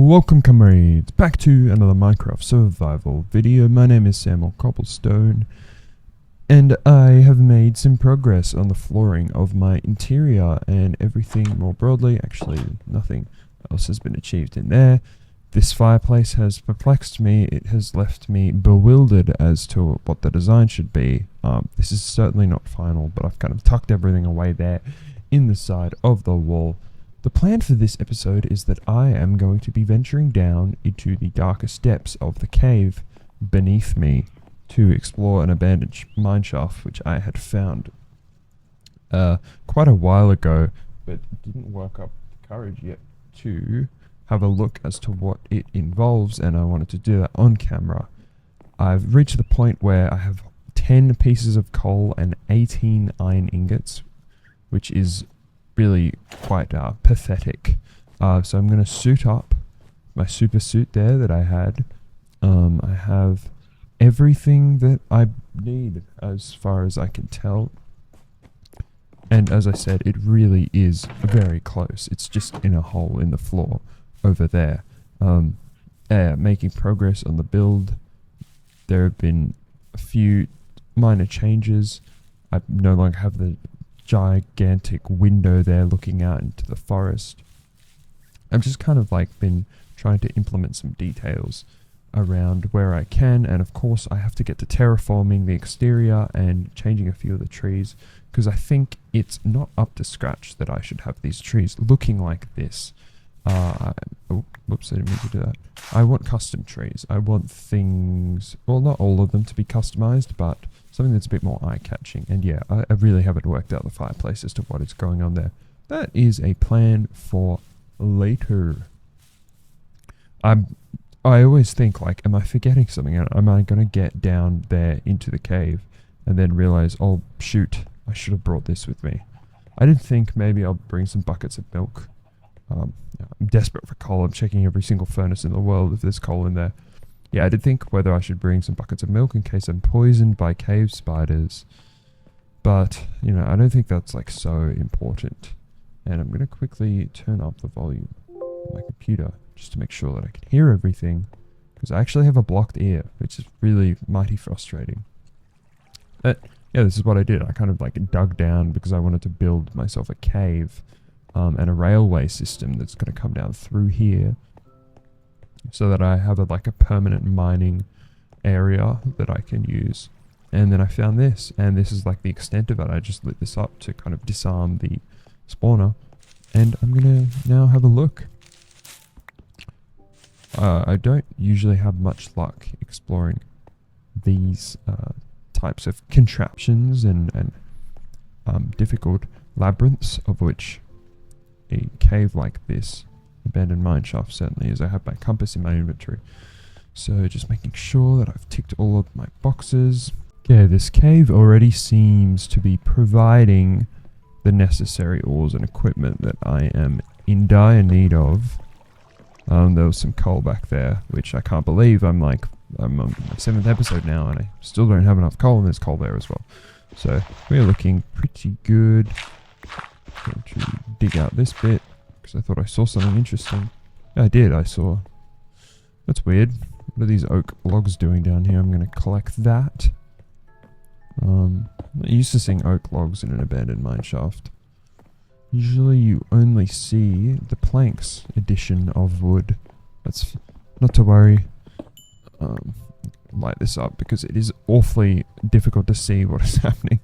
Welcome comrades, back to another Minecraft survival video. My name is Samuel Cobblestone, and I have made some progress on the flooring of my interior and everything more broadly. Actually, nothing else has been achieved in there. This fireplace has perplexed me. It has left me bewildered as to what the design should be. This is certainly not final, but I've kind of tucked everything away there in the side of the wall. The plan for this episode is that I am going to be venturing down into the darkest depths of the cave beneath me to explore an abandoned mineshaft which I had found quite a while ago, but didn't work up the courage yet to have a look as to what it involves, and I wanted to do that on camera. I've reached the point where I have 10 pieces of coal and 18 iron ingots, which is really quite pathetic. So I'm going to suit up my super suit there that I had. I have everything that I need as far as I can tell. And as I said, it really is very close. It's just in a hole in the floor over there. Making progress on the build. There have been a few minor changes. I no longer have the gigantic window there looking out into the forest. I've just kind of been trying to implement some details around where I can, and of course I have to get to terraforming the exterior and changing a few of the trees, because I think it's not up to scratch that I should have these trees looking like this. Whoops, I didn't mean to do that. I want custom trees. I want things, well, not all of them to be customized, but something that's a bit more eye-catching. And yeah, I really haven't worked out the fireplace as to what is going on there. That is a plan for later. I always think, am I forgetting something? Am I going to get down there into the cave and then realize, oh shoot, I should have brought this with me. I did think maybe I'll bring some buckets of milk. I'm desperate for coal. I'm checking every single furnace in the world if there's coal in there. Yeah, I did think whether I should bring some buckets of milk in case I'm poisoned by cave spiders. But, I don't think that's so important. And I'm going to quickly turn up the volume on my computer just to make sure that I can hear everything. Because I actually have a blocked ear, which is really mighty frustrating. But, yeah, this is what I did. I kind of dug down because I wanted to build myself a cave and a railway system that's going to come down through here, so that I have a permanent mining area that I can use. And then I found this, and this is the extent of it. I just lit this up to kind of disarm the spawner, and I'm gonna now have a look. I don't usually have much luck exploring these types of contraptions and difficult labyrinths, of which a cave like this abandoned mineshaft certainly is. I have my compass in my inventory, so just making sure that I've ticked all of my boxes. Okay, this cave already seems to be providing the necessary ores and equipment that I am in dire need of. There was some coal back there, which I can't believe. I'm on my 7th episode now and I still don't have enough coal, and there's coal there as well. So we're looking pretty good. Going to dig out this bit because I thought I saw something interesting. Yeah, I did. I saw. That's weird. What are these oak logs doing down here? I'm going to collect that. I'm not used to seeing oak logs in an abandoned mineshaft. Usually you only see the planks edition of wood. That's not to worry. Light this up because it is awfully difficult to see what is happening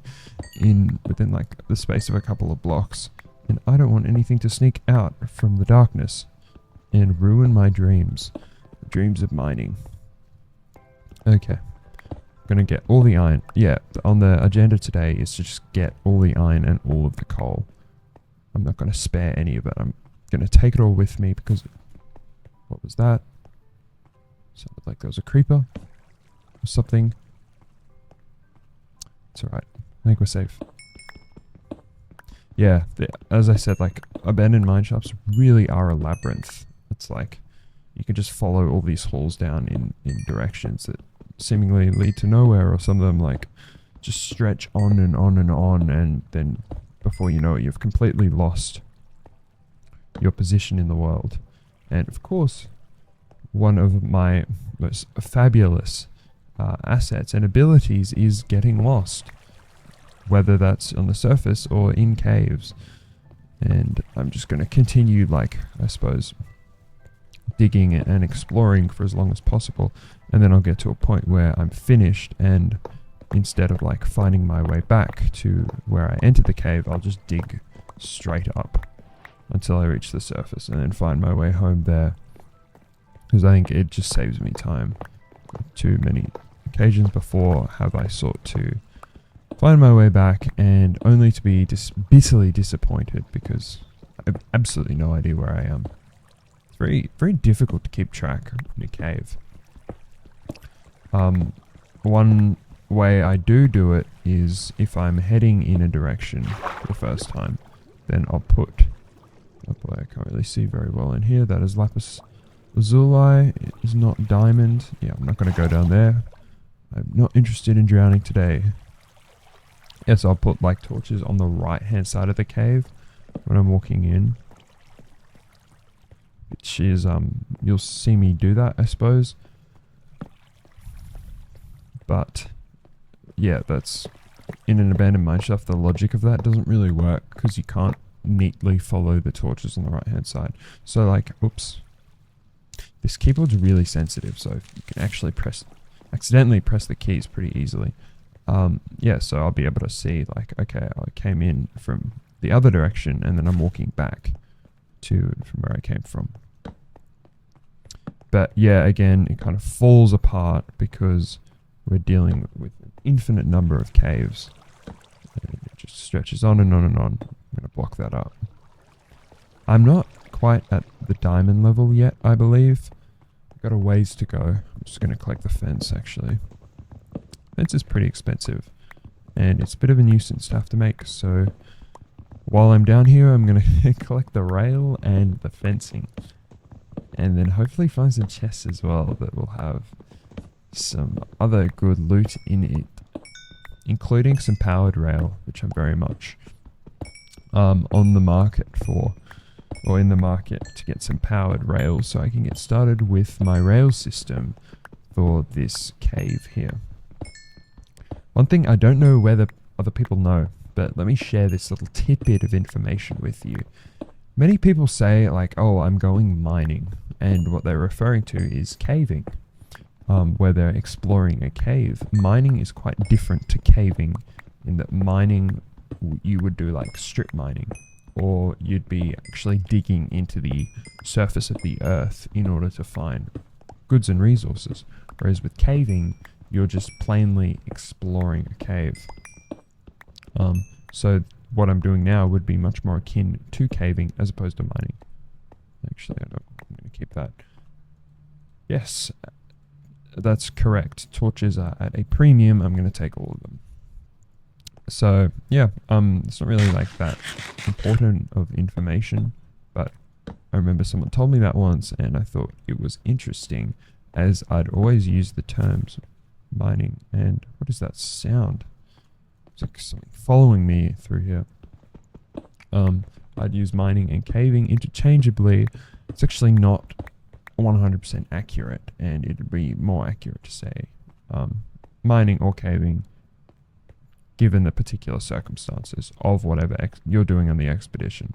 within the space of a couple of blocks, and I don't want anything to sneak out from the darkness and ruin my dreams, the dreams of mining. Okay, I'm gonna get all the iron. Yeah, on the agenda today is to just get all the iron and all of the coal. I'm not gonna spare any of it. I'm gonna take it all with me because what was that? Sounded like there was a creeper or something. It's alright. I think we're safe. Yeah, as I said, abandoned mineshafts really are a labyrinth. It's you can just follow all these halls down in directions that seemingly lead to nowhere, or some of them just stretch on and on and on, and then before you know it, you've completely lost your position in the world. And of course, one of my most fabulous assets and abilities is getting lost, whether that's on the surface or in caves. And I'm just going to continue, like, I suppose, digging and exploring for as long as possible, and then I'll get to a point where I'm finished, and instead of like finding my way back to where I entered the cave, I'll just dig straight up until I reach the surface and then find my way home there, because I think it just saves me time. Too many occasions before have I sought to find my way back, and only to be bitterly disappointed because I have absolutely no idea where I am. It's very, very difficult to keep track in a cave. One way I do it is if I'm heading in a direction for the first time, then I'll put... Oh boy, I can't really see very well in here. That is lapis lazuli. It is not diamond. Yeah, I'm not going to go down there. I'm not interested in drowning today. Yes, I'll put like torches on the right hand side of the cave when I'm walking in. Which is, you'll see me do that, I suppose. But, yeah, that's... In an abandoned mineshaft, the logic of that doesn't really work, because you can't neatly follow the torches on the right hand side. So, like, oops. This keyboard's really sensitive, so you can actually accidentally press the keys pretty easily. Yeah, so I'll be able to see, like, okay, I came in from the other direction, and then I'm walking back from where I came from. But yeah, again, it kind of falls apart because we're dealing with an infinite number of caves. And it just stretches on and on and on. I'm going to block that up. I'm not quite at the diamond level yet, I believe. I've got a ways to go. I'm just going to collect the fence, actually. Fence is pretty expensive, and it's a bit of a nuisance to have to make, so while I'm down here, I'm going to collect the rail and the fencing, and then hopefully find some chests as well that will have some other good loot in it, including some powered rail, which I'm very much on the market for, or in the market to get some powered rail so I can get started with my rail system for this cave here. One thing I don't know whether other people know, but let me share this little tidbit of information with you. Many people say, like, oh, I'm going mining, and what they're referring to is caving, where they're exploring a cave. Mining is quite different to caving, in that mining, you would do like strip mining, or you'd be actually digging into the surface of the earth in order to find goods and resources, whereas with caving, you're just plainly exploring a cave. So what I'm doing now would be much more akin to caving as opposed to mining. Actually, I'm going to keep that. Yes, that's correct. Torches are at a premium. I'm going to take all of them. So yeah, it's not really like that important of information, but I remember someone told me that once, and I thought it was interesting, as I'd always use the terms mining. And what is that sound? It's like something following me through here. I'd use mining and caving interchangeably. It's actually not 100% accurate, and it'd be more accurate to say mining or caving, given the particular circumstances of whatever you're doing on the expedition.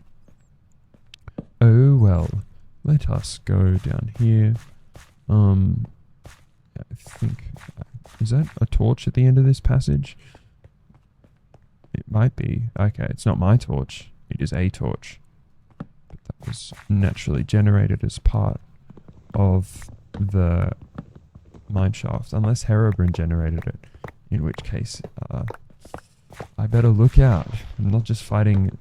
Oh well, let us go down here. I think, is that a torch at the end of this passage? It might be. Okay, it's not my torch. It is a torch. But that was naturally generated as part of the mineshaft, unless Herobrine generated it, in which case I better look out. I'm not just fighting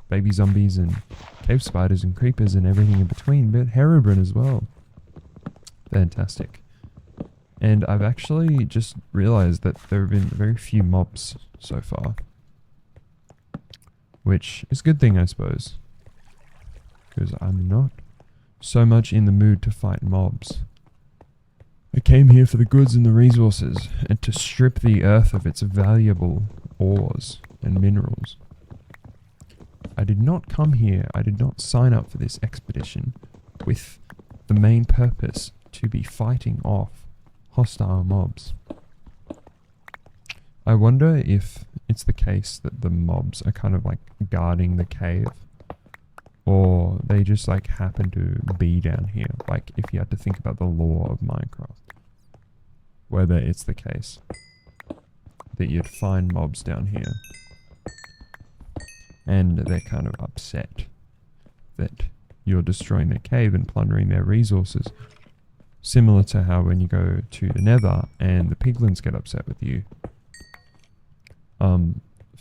baby zombies and cave spiders and creepers and everything in between, but Herobrine as well. Fantastic. And I've actually just realized that there have been very few mobs so far, which is a good thing, I suppose, because I'm not so much in the mood to fight mobs. I came here for the goods and the resources, and to strip the earth of its valuable ores and minerals. I did not come here, I did not sign up for this expedition with the main purpose to be fighting off hostile mobs. I wonder if it's the case that the mobs are kind of like guarding the cave, or they just like happen to be down here. Like if you had to think about the lore of Minecraft, whether it's the case that you'd find mobs down here and they're kind of upset that you're destroying their cave and plundering their resources, similar to how when you go to the Nether and the piglins get upset with you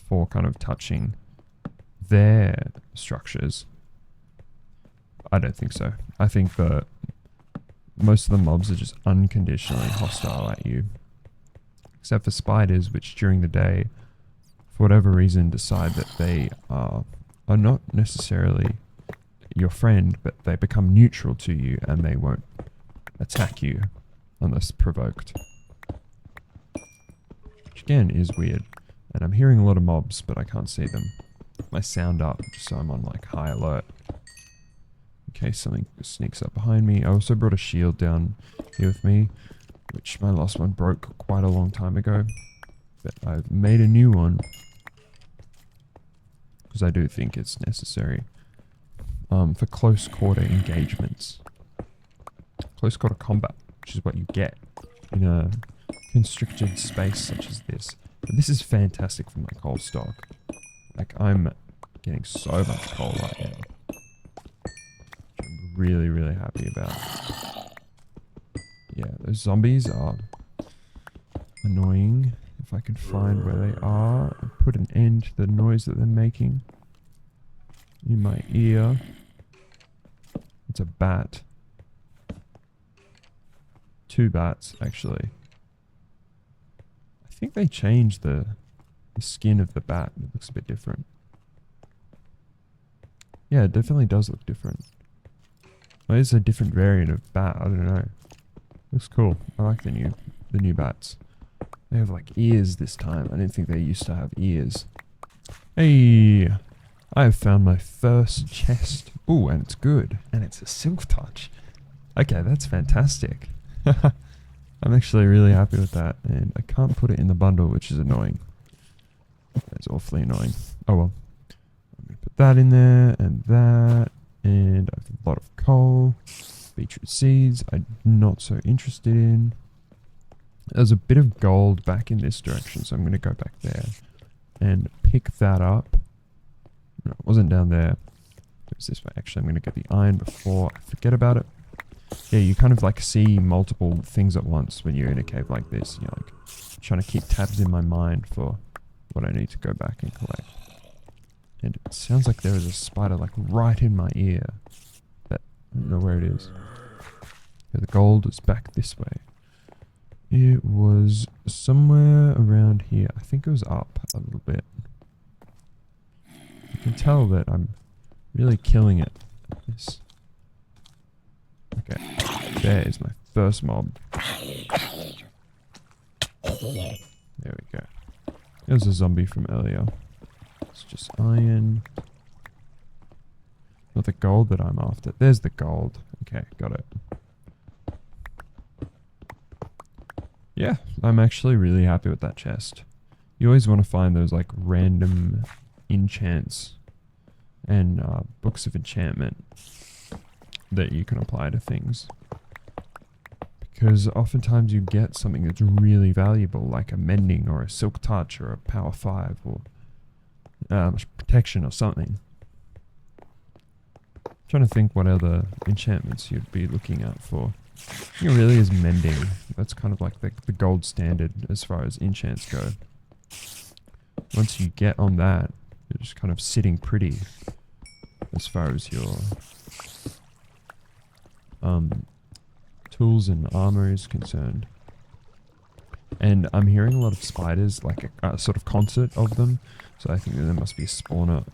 for kind of touching their structures. I don't think so. I think that most of the mobs are just unconditionally hostile at you, except for spiders, which during the day, for whatever reason, decide that they are not necessarily your friend, but they become neutral to you and they won't attack you unless provoked. Which again is weird. And I'm hearing a lot of mobs, but I can't see them. My sound up, just so I'm on like high alert in case something sneaks up behind me. I also brought a shield down here with me, which my last one broke quite a long time ago. But I've made a new one because I do think it's necessary for close quarter engagements. Close quarter combat, which is what you get in a constricted space such as this. But this is fantastic for my coal stock. Like, I'm getting so much coal right now. Which I'm really, really happy about. Yeah, those zombies are annoying. If I can find where they are, and put an end to the noise that they're making in my ear. It's a bat. 2 bats, actually. I think they changed the skin of the bat. It looks a bit different. Yeah, it definitely does look different. Well, it's a different variant of bat. I don't know. Looks cool. I like the new bats. They have like ears this time. I didn't think they used to have ears. Hey, I have found my first chest. Ooh, and it's good. And it's a silk touch. Okay, that's fantastic. I'm actually really happy with that. And I can't put it in the bundle, which is annoying. That's awfully annoying. Oh well. I'm going to put that in there and that. And I have a lot of coal. Beetroot seeds I'm not so interested in. There's a bit of gold back in this direction, so I'm going to go back there and pick that up. No, it wasn't down there. It was this way. Actually, I'm going to get the iron before I forget about it. Yeah, you kind of like see multiple things at once when you're in a cave like this. You're like trying to keep tabs in my mind for what I need to go back and collect. And it sounds like there is a spider like right in my ear. But I don't know where it is. Yeah, the gold is back this way. It was somewhere around here. I think it was up a little bit. You can tell that I'm really killing it at this. Okay, there is my first mob. There we go. It was a zombie from earlier. It's just iron. Not the gold that I'm after. There's the gold. Okay, got it. Yeah, I'm actually really happy with that chest. You always want to find those like random enchants and books of enchantment that you can apply to things. Because oftentimes you get something that's really valuable, like a mending or a silk touch or a power 5 or protection or something. I'm trying to think what other enchantments you'd be looking out for. I think it really is mending. That's kind of like the gold standard as far as enchants go. Once you get on that, you're just kind of sitting pretty as far as your tools and armor is concerned. And I'm hearing a lot of spiders, like a sort of concert of them. So I think that there must be a spawner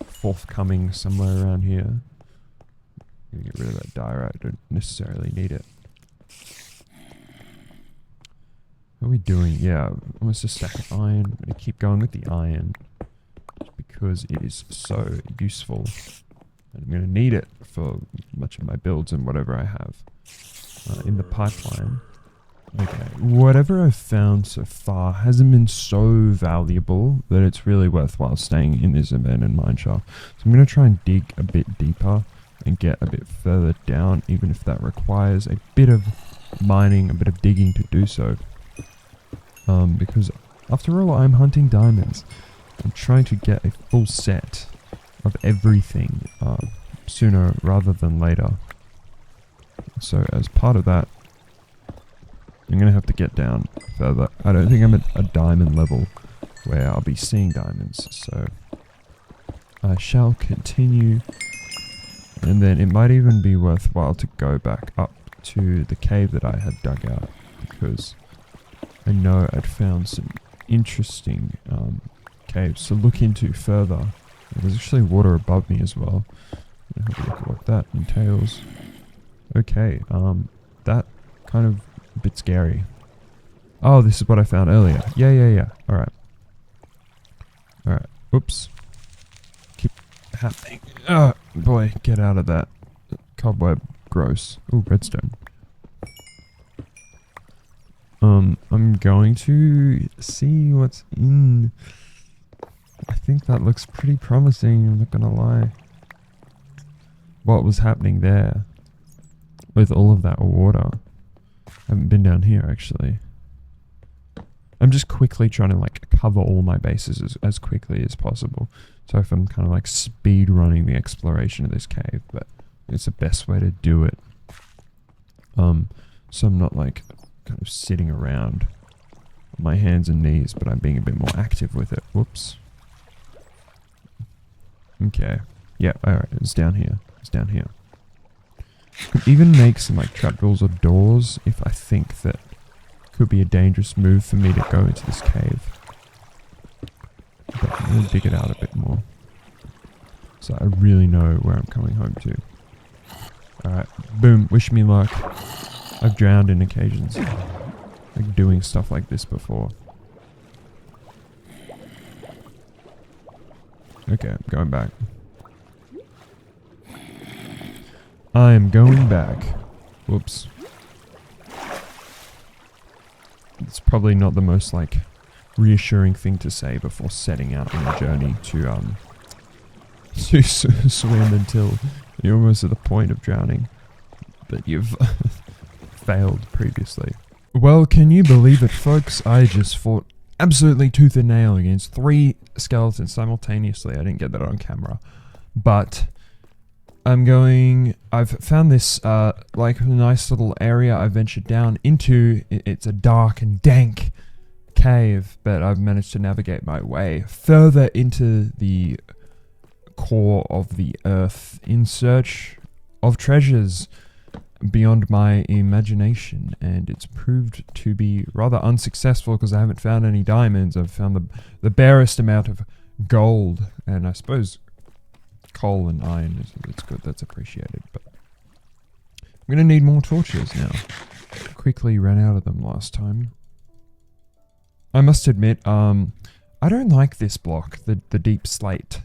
forthcoming somewhere around here. Get rid of that diorite, I don't necessarily need it. How are we doing? Yeah, almost a stack of iron. I'm going to keep going with the iron, just because it is so useful And I'm going to need it for much of my builds and whatever I have in the pipeline. Okay, whatever I've found so far hasn't been so valuable that it's really worthwhile staying in this abandoned mineshaft. So I'm going to try and dig a bit deeper and get a bit further down, even if that requires a bit of mining, a bit of digging to do so. Because after all, I'm hunting diamonds. I'm trying to get a full set of everything sooner rather than later. So as part of that, I'm going to have to get down further. I don't think I'm at a diamond level where I'll be seeing diamonds, so I shall continue. And then it might even be worthwhile to go back up to the cave that I had dug out, because I know I'd found some interesting caves to look into further. There's actually water above me as well. Have a look at what that entails. Okay, that kind of a bit scary. Oh, this is what I found earlier. Yeah. Alright. Oops. Keep happening. Oh, boy, get out of that. Cobweb. Gross. Ooh, redstone. I'm going to see what's in. I think that looks pretty promising, I'm not gonna lie. What was happening there with all of that water. I haven't been down here actually. I'm just quickly trying to like cover all my bases as quickly as possible. So if I'm kind of like speed running the exploration of this cave, but it's the best way to do it. So I'm not like kind of sitting around on my hands and knees, but I'm being a bit more active with it. Whoops. Okay. Yeah, alright, it's down here. Could even make some like trapdoors or doors if I think that could be a dangerous move for me to go into this cave. But I'm gonna dig it out a bit more, so I really know where I'm coming home to. Alright, boom, wish me luck. I've drowned in occasions, like doing stuff like this before. Okay, I'm going back. I am going back. Whoops. It's probably not the most like reassuring thing to say before setting out on a journey to swim until you're almost at the point of drowning, but you've failed previously. Well, can you believe it, folks? I just fought absolutely tooth and nail against 3 skeletons simultaneously. I didn't get that on camera, but I've found this like nice little area I ventured down into. It's a dark and dank cave, but I've managed to navigate my way further into the core of the earth in search of treasures beyond my imagination, and it's proved to be rather unsuccessful because I haven't found any diamonds. I've found the barest amount of gold, and I suppose coal and iron it's good, that's appreciated, but I'm gonna need more torches now. Quickly ran out of them last time. I must admit, I don't like this block, the deep slate.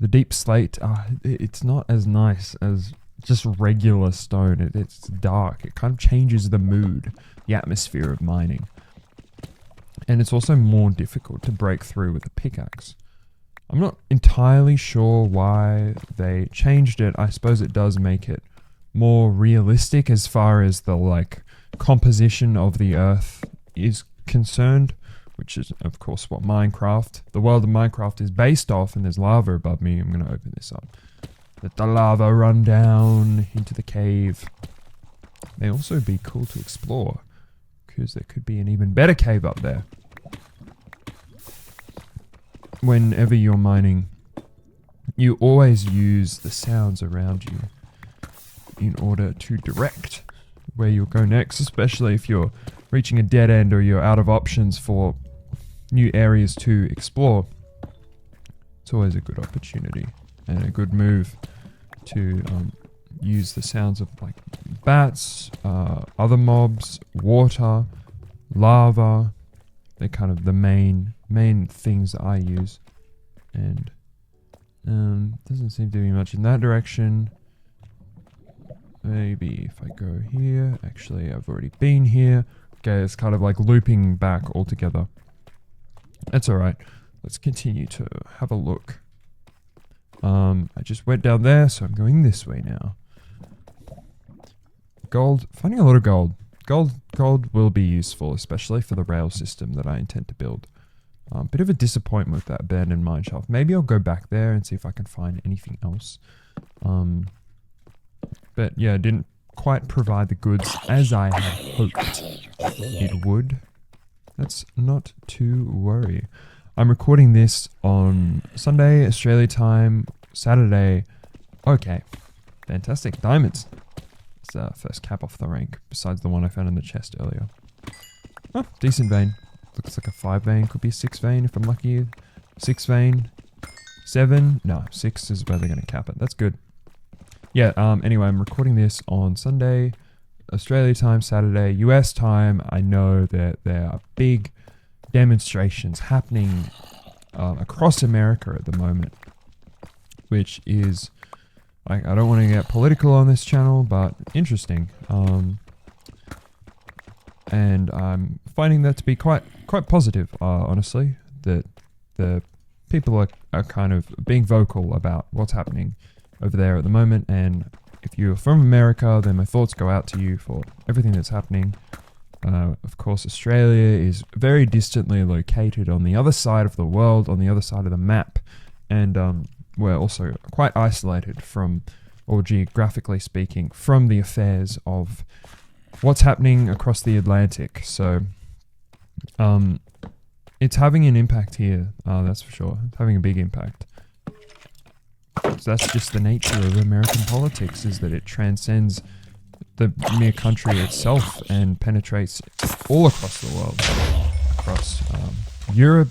The deep slate, it's not as nice as just regular stone. It's dark. It kind of changes the mood, the atmosphere of mining. And it's also more difficult to break through with a pickaxe. I'm not entirely sure why they changed it. I suppose it does make it more realistic as far as the like composition of the earth is concerned, which is of course what the world of Minecraft is based off, and there's lava above me. I'm going to open this up. Let the lava run down into the cave. May also be cool to explore, because there could be an even better cave up there. Whenever you're mining, you always use the sounds around you in order to direct where you'll go next, especially if you're reaching a dead end or you're out of options for new areas to explore. It's always a good opportunity and a good move to use the sounds of like bats, other mobs, water, lava. They're kind of the main things that I use, and Doesn't seem to be much in that direction. Maybe if I go here. Actually, I've already been here. Okay, it's kind of like looping back altogether. That's alright. Let's continue to have a look. I just went down there, so I'm going this way now. Gold. Finding a lot of gold. Gold will be useful, especially for the rail system that I intend to build. Bit of a disappointment with that abandoned mineshaft. Maybe I'll go back there and see if I can find anything else. But yeah, it didn't quite provide the goods as I had hoped it would. That's not to worry. I'm recording this on Sunday, Australia time, Saturday. Okay, fantastic. Diamonds. It's first cap off the rank, besides the one I found in the chest earlier. Oh, decent vein. Looks like a 5 vein, could be a 6 vein if I'm lucky. 6 vein. 7. No, 6 is where they're going to cap it. That's good. Yeah, anyway, I'm recording this on Sunday, Australia time, Saturday, US time. I know that there are big demonstrations happening across America at the moment, which is, I don't want to get political on this channel, but interesting. And I'm finding that to be quite positive, honestly, that the people are kind of being vocal about what's happening over there at the moment. And if you're from America, then my thoughts go out to you for everything that's happening. Of course, Australia is very distantly located on the other side of the world, on the other side of the map. And we're also quite isolated from, or geographically speaking, from the affairs of what's happening across the Atlantic. So it's having an impact here, that's for sure. It's having a big impact. So that's just the nature of American politics, is that it transcends the mere country itself and penetrates all across the world. Across Europe,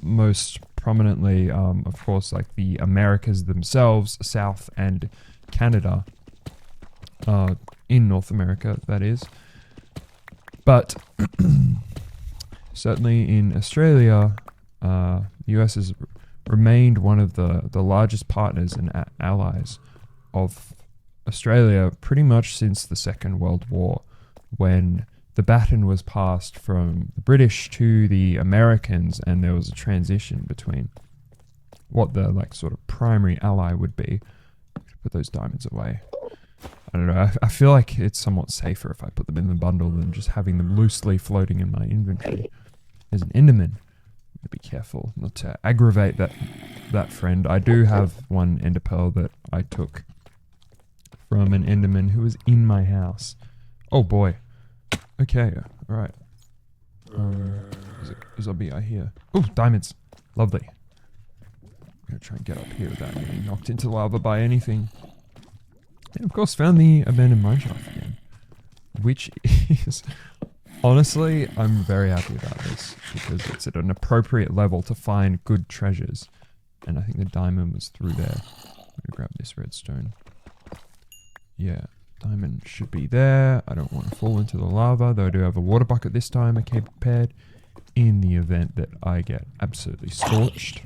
most prominently, of course, like the Americas themselves, South and Canada, in North America, that is. But certainly in Australia, the US has remained one of the largest partners and allies of Australia pretty much since the Second World War, when the baton was passed from the British to the Americans, and there was a transition between what the sort of primary ally would be. Put those diamonds away. I don't know, I feel like it's somewhat safer if I put them in the bundle than just having them loosely floating in my inventory. There's an Enderman. Be careful not to aggravate that friend. I do have one ender pearl that I took from an enderman who was in my house. Oh boy. Okay, alright. There's a zombie I hear. Oh, diamonds. Lovely. I'm gonna try and get up here without getting knocked into lava by anything. And of course found the abandoned mineshaft again, which is... Honestly, I'm very happy about this, because it's at an appropriate level to find good treasures. And I think the diamond was through there. I'm gonna grab this redstone. Yeah, diamond should be there. I don't want to fall into the lava, though I do have a water bucket this time. I came prepared in the event that I get absolutely scorched.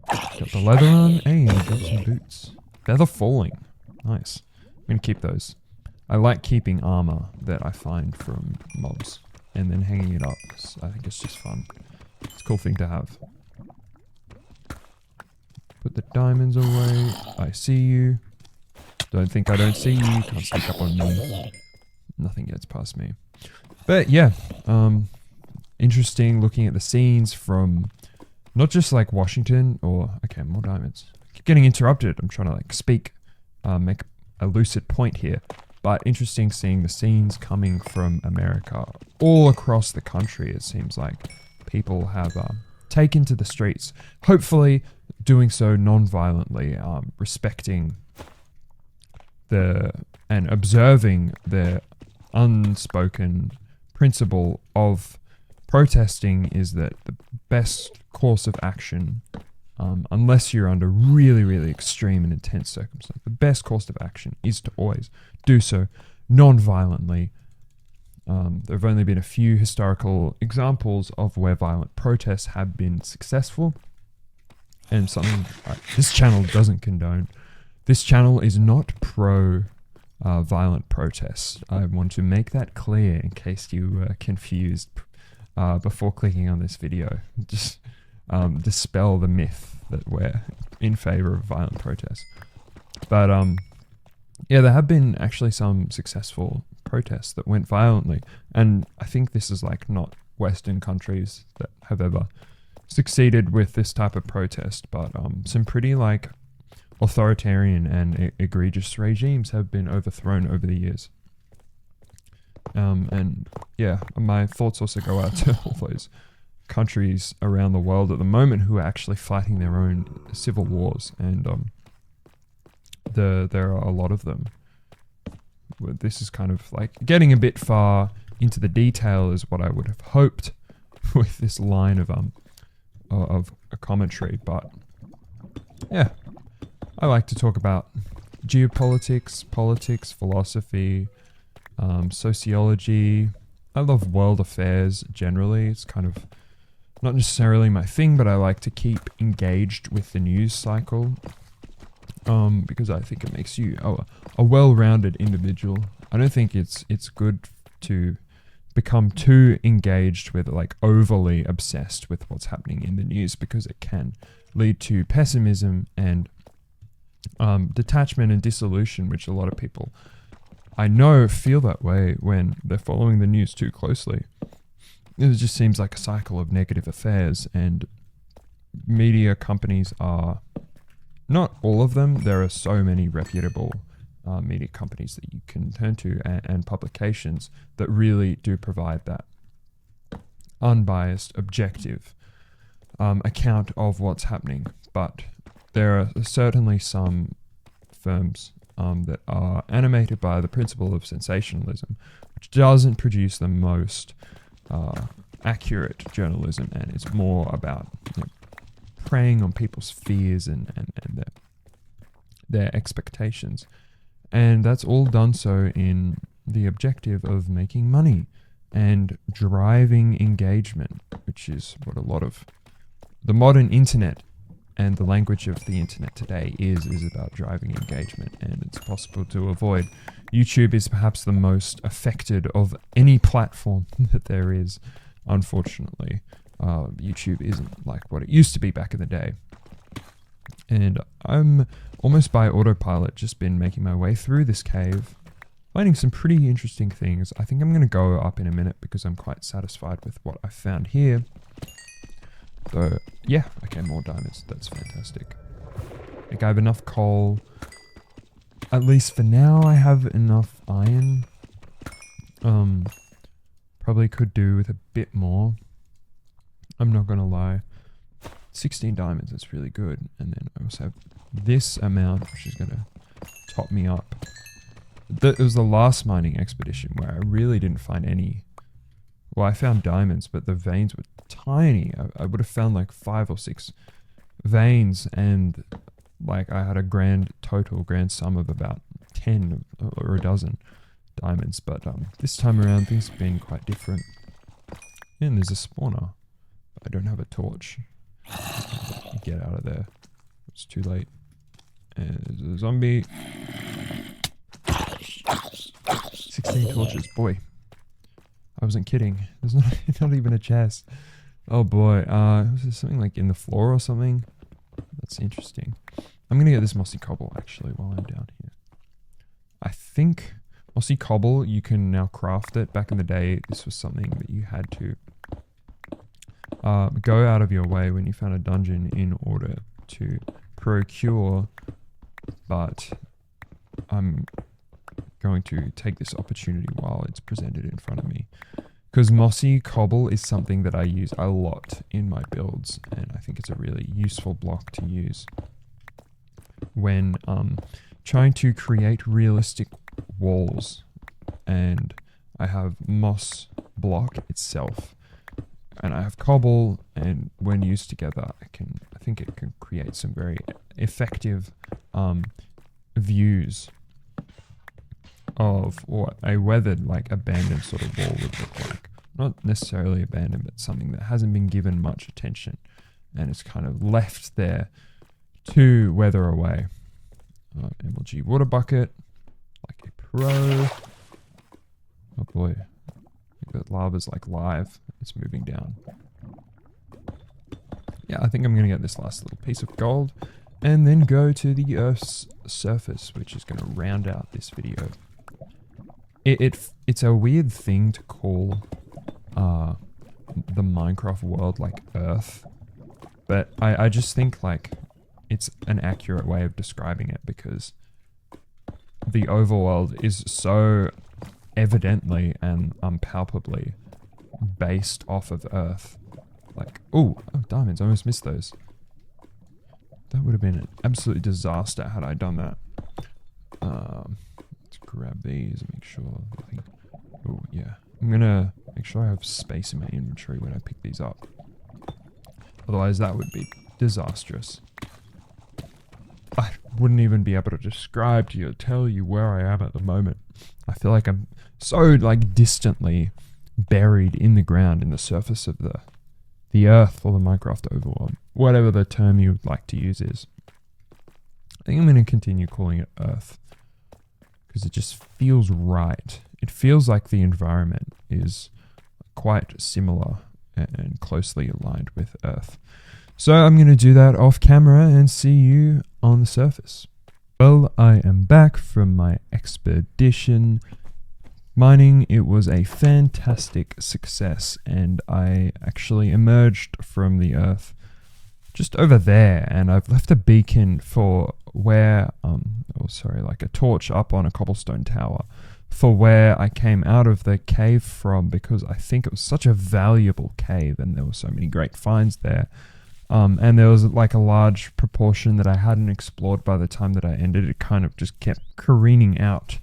Got the leather on. Hey, I got some boots. Feather falling. Nice. I'm gonna keep those. I like keeping armor that I find from mobs and then hanging it up. I think it's just fun. It's a cool thing to have. Put the diamonds away. I see you. Don't think I don't see you. Can't sneak up on me. Nothing gets past me. But yeah, interesting looking at the scenes from not just Washington or... Okay, more diamonds. I keep getting interrupted. I'm trying to speak, make a lucid point here. But interesting seeing the scenes coming from America all across the country. It seems like people have taken to the streets, hopefully doing so non-violently, respecting and observing the unspoken principle of protesting is that the best course of action, unless you're under really, really extreme and intense circumstances, the best course of action is to always do so non-violently. There have only been a few historical examples of where violent protests have been successful, and something this channel doesn't condone. This channel is not pro violent protests. I want to make that clear in case you were confused before clicking on this video. Just dispel the myth that we're in favor of violent protests. But yeah, there have been actually some successful protests that went violently, and I think this is like not Western countries that have ever succeeded with this type of protest, but some pretty like authoritarian and egregious regimes have been overthrown over the years. And yeah, my thoughts also go out to all those countries around the world at the moment who are actually fighting their own civil wars, and there are a lot of them. This is kind of like getting a bit far into the detail is what I would have hoped with this line of a commentary, but yeah, I like to talk about geopolitics, politics, philosophy, sociology. I love world affairs generally. It's kind of not necessarily my thing, but I like to keep engaged with the news cycle because I think it makes you a well-rounded individual. I don't think it's good to become too engaged with, like overly obsessed with what's happening in the news, because it can lead to pessimism and detachment and dissolution, which a lot of people I know feel that way when they're following the news too closely. It just seems like a cycle of negative affairs, and media companies are, not all of them, there are so many reputable media companies that you can turn to, and publications that really do provide that unbiased, objective account of what's happening. But there are certainly some firms that are animated by the principle of sensationalism, which doesn't produce the most accurate journalism, and it's more about preying on people's fears and their expectations. And that's all done so in the objective of making money and driving engagement, which is what a lot of the modern internet and the language of the internet today is about driving engagement, and it's possible to avoid. YouTube is perhaps the most affected of any platform that there is, unfortunately. YouTube isn't like what it used to be back in the day. And I'm almost by autopilot just been making my way through this cave, finding some pretty interesting things. I think I'm going to go up in a minute because I'm quite satisfied with what I found here. So yeah, okay, more diamonds. That's fantastic. I think I have enough coal. At least for now, I have enough iron. Probably could do with a bit more. I'm not gonna lie. 16 diamonds, that's really good. And then I also have this amount, which is gonna top me up. It was the last mining expedition where I really didn't find any. Well, I found diamonds, but the veins were tiny. I would have found like 5 or 6 veins, and like I had a grand sum of about 10 or a dozen diamonds. But this time around, things have been quite different. And there's a spawner. I don't have a torch. Get out of there. It's too late. And there's a zombie. 16 torches. Boy, I wasn't kidding. There's not even a chest. Oh boy. Was there something like in the floor or something? That's interesting. I'm gonna get this mossy cobble actually while I'm down here. I think mossy cobble, you can now craft it. Back in the day, this was something that you had to go out of your way when you found a dungeon in order to procure, but I'm going to take this opportunity while it's presented in front of me, because mossy cobble is something that I use a lot in my builds, and I think it's a really useful block to use when trying to create realistic walls. And I have moss block itself, and I have cobble, and when used together, I think it can create some very effective views of what a weathered, like abandoned sort of wall would look like. Not necessarily abandoned, but something that hasn't been given much attention. and it's kind of left there to weather away. MLG water bucket, like a pro. Oh boy, that lava's like live. It's moving down. Yeah, I think I'm gonna get this last little piece of gold and then go to the Earth's surface, which is gonna round out this video. It's a weird thing to call the Minecraft world like Earth, but I just think like it's an accurate way of describing it because the overworld is so evidently and unpalpably based off of Earth. Like, oh, diamonds, I almost missed those. That would have been an absolute disaster had I done that. Let's grab these and make sure nothing. Oh, yeah. I'm gonna make sure I have space in my inventory when I pick these up. Otherwise, that would be disastrous. I wouldn't even be able to describe to you, tell you where I am at the moment. I feel like I'm so, like, distantly buried in the ground, in the surface of the Earth or the Minecraft overworld. Whatever the term you would like to use is. I think I'm going to continue calling it Earth because it just feels right. It feels like the environment is quite similar and closely aligned with Earth. So I'm going to do that off camera and see you on the surface. Well, I am back from my expedition mining. It was a fantastic success, and I actually emerged from the Earth just over there, and I've left a beacon for where, like a torch up on a cobblestone tower for where I came out of the cave from, because I think it was such a valuable cave and there were so many great finds there. And there was like a large proportion that I hadn't explored by the time that I ended. It kind of just kept careening out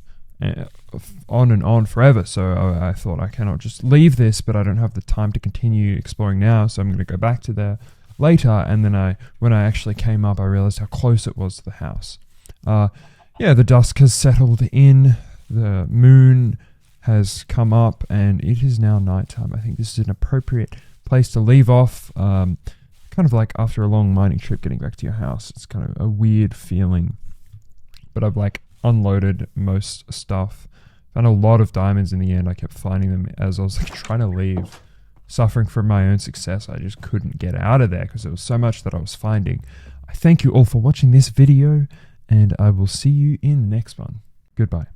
on and on forever. So I thought I cannot just leave this, but I don't have the time to continue exploring now. So I'm going to go back to there later. And then when I actually came up, I realized how close it was to the house. Yeah, the dusk has settled in. The moon has come up and it is now nighttime. I think this is an appropriate place to leave off. Kind of like after a long mining trip, getting back to your house, it's kind of a weird feeling. But I've like unloaded most stuff. Found a lot of diamonds in the end. I kept finding them as I was like trying to leave. Suffering from my own success, I just couldn't get out of there because there was so much that I was finding. I thank you all for watching this video, and I will see you in the next one. Goodbye.